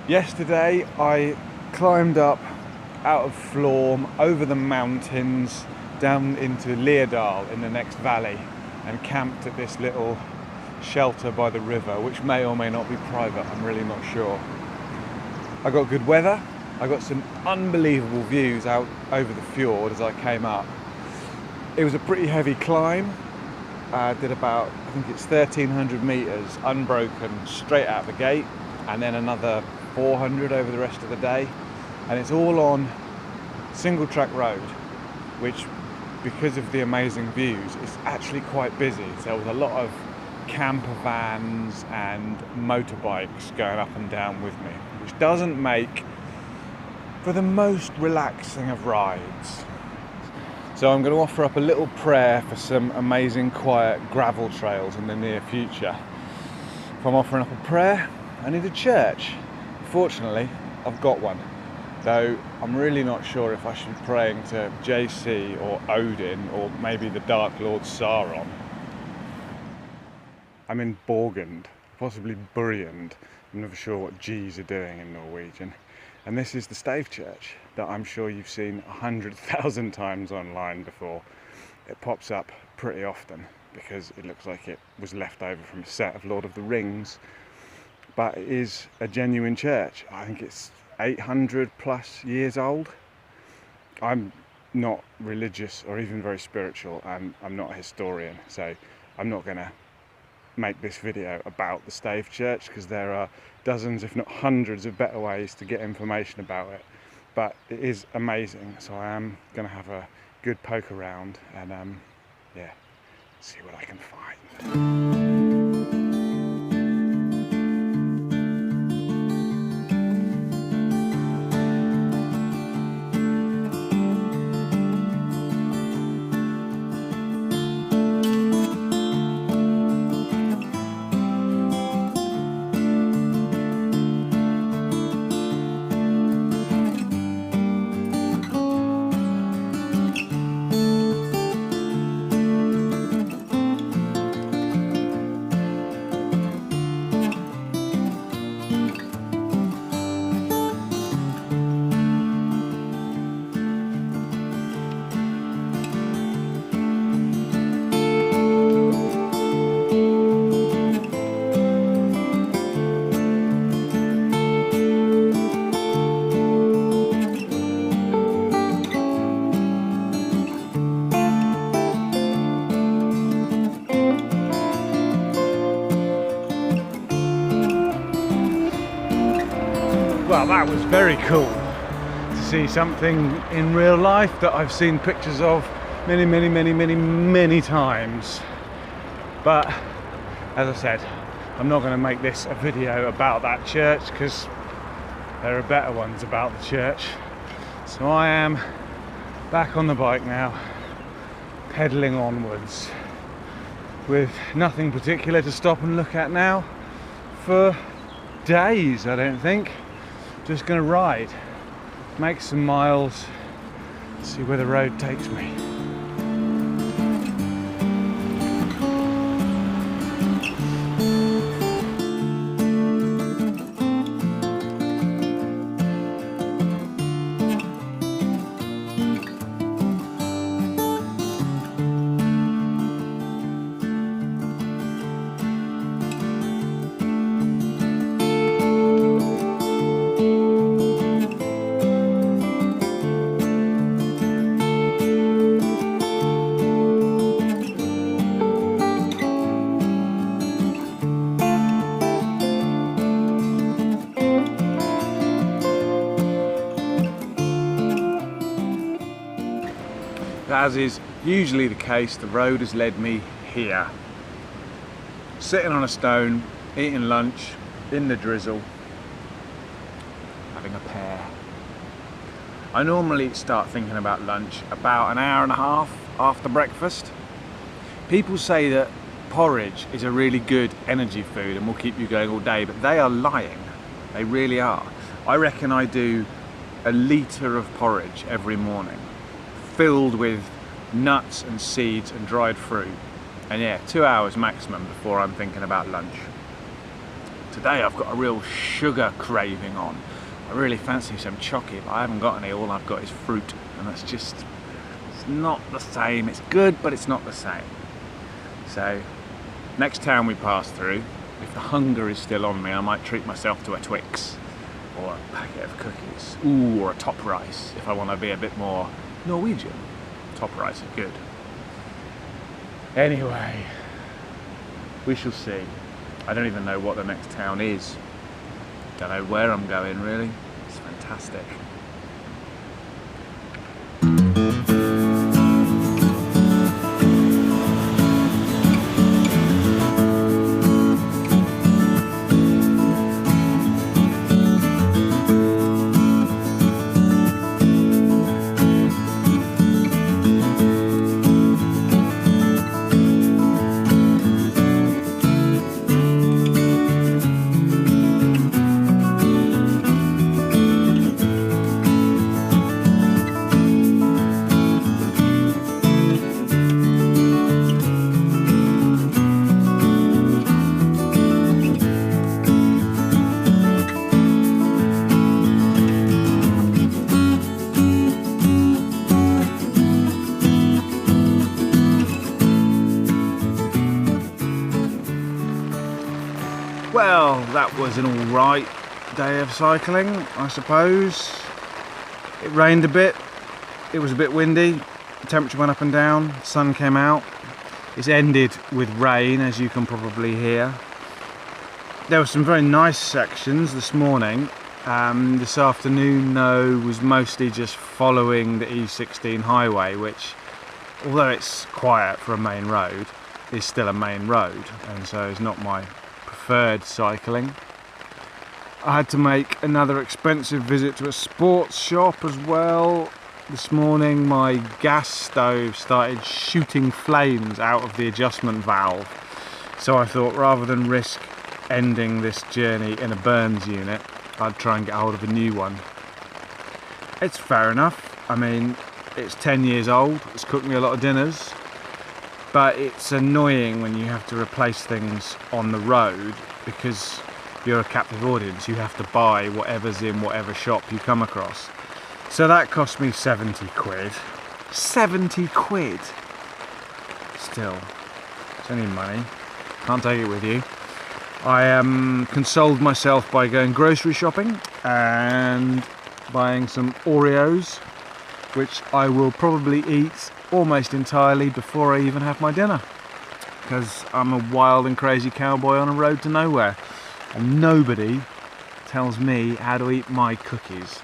Yesterday I climbed up out of Florm, over the mountains, down into Lærdal in the next valley, and camped at this little shelter by the river, which may or may not be private, I'm really not sure. I got good weather, I got some unbelievable views out over the fjord as I came up. It was a pretty heavy climb. I did about, I think it's 1,300 metres unbroken straight out the gate, and then another 400 over the rest of the day. And it's all on single track road, which, because of the amazing views, is actually quite busy. So there was a lot of camper vans and motorbikes going up and down with me, which doesn't make for the most relaxing of rides. So I'm going to offer up a little prayer for some amazing quiet gravel trails in the near future. If I'm offering up a prayer, I need a church. Fortunately, I've got one, though I'm really not sure if I should be praying to JC or Odin or maybe the Dark Lord Sauron. I'm in Borgund, possibly Borgund. I'm never sure what G's are doing in Norwegian. And this is the stave church that I'm sure you've seen 100,000 times online before. It pops up pretty often because it looks like it was left over from a set of Lord of the Rings. But it is a genuine church. I think it's 800 plus years old. I'm not religious or even very spiritual, and I'm not a historian, so I'm not going to make this video about the stave church, because there are dozens if not hundreds of better ways to get information about it. But it is amazing, so I am going to have a good poke around and yeah, see what I can find. Well, that was very cool to see something in real life that I've seen pictures of many times. But as I said, I'm not going to make this a video about that church because there are better ones about the church. So I am back on the bike now, pedaling onwards with nothing particular to stop and look at now for days, I don't think. Just going to ride, make some miles, see where the road takes me. As is usually the case, the road has led me here. Sitting on a stone, eating lunch, in the drizzle, having a pear. I normally start thinking about lunch about an hour and a half after breakfast. People say that porridge is a really good energy food and will keep you going all day, but they are lying. They really are. I reckon I do a litre of porridge every morning, filled with nuts and seeds and dried fruit, and yeah, 2 hours maximum before I'm thinking about lunch. Today I've got a real sugar craving on. I really fancy some chocolate, but I haven't got any. All I've got is fruit, and that's just, it's not the same. It's good, but it's not the same. So, next town we pass through, if the hunger is still on me, I might treat myself to a Twix or a packet of cookies. Ooh, or a top rice if I want to be a bit more Norwegian. Top rice are good. Anyway, we shall see. I don't even know what the next town is. Don't know where I'm going really. It's fantastic. Well, that was an alright day of cycling, I suppose. It rained a bit, it was a bit windy, the temperature went up and down, the sun came out. It's ended with rain, as you can probably hear. There were some very nice sections this morning. This afternoon, though, was mostly just following the E16 highway, which, although it's quiet for a main road, is still a main road, and so it's not my preferred cycling. I had to make another expensive visit to a sports shop as well. This morning my gas stove started shooting flames out of the adjustment valve, so I thought rather than risk ending this journey in a burns unit, I'd try and get hold of a new one. It's fair enough. I mean, it's 10 years old, it's cooked me a lot of dinners, but it's annoying when you have to replace things on the road because you're a captive audience. You have to buy whatever's in whatever shop you come across. So that cost me 70 quid. 70 quid! Still, it's only money. Can't take it with you. I consoled myself by going grocery shopping and buying some Oreos, which I will probably eat almost entirely before I even have my dinner, because I'm a wild and crazy cowboy on a road to nowhere and nobody tells me how to eat my cookies.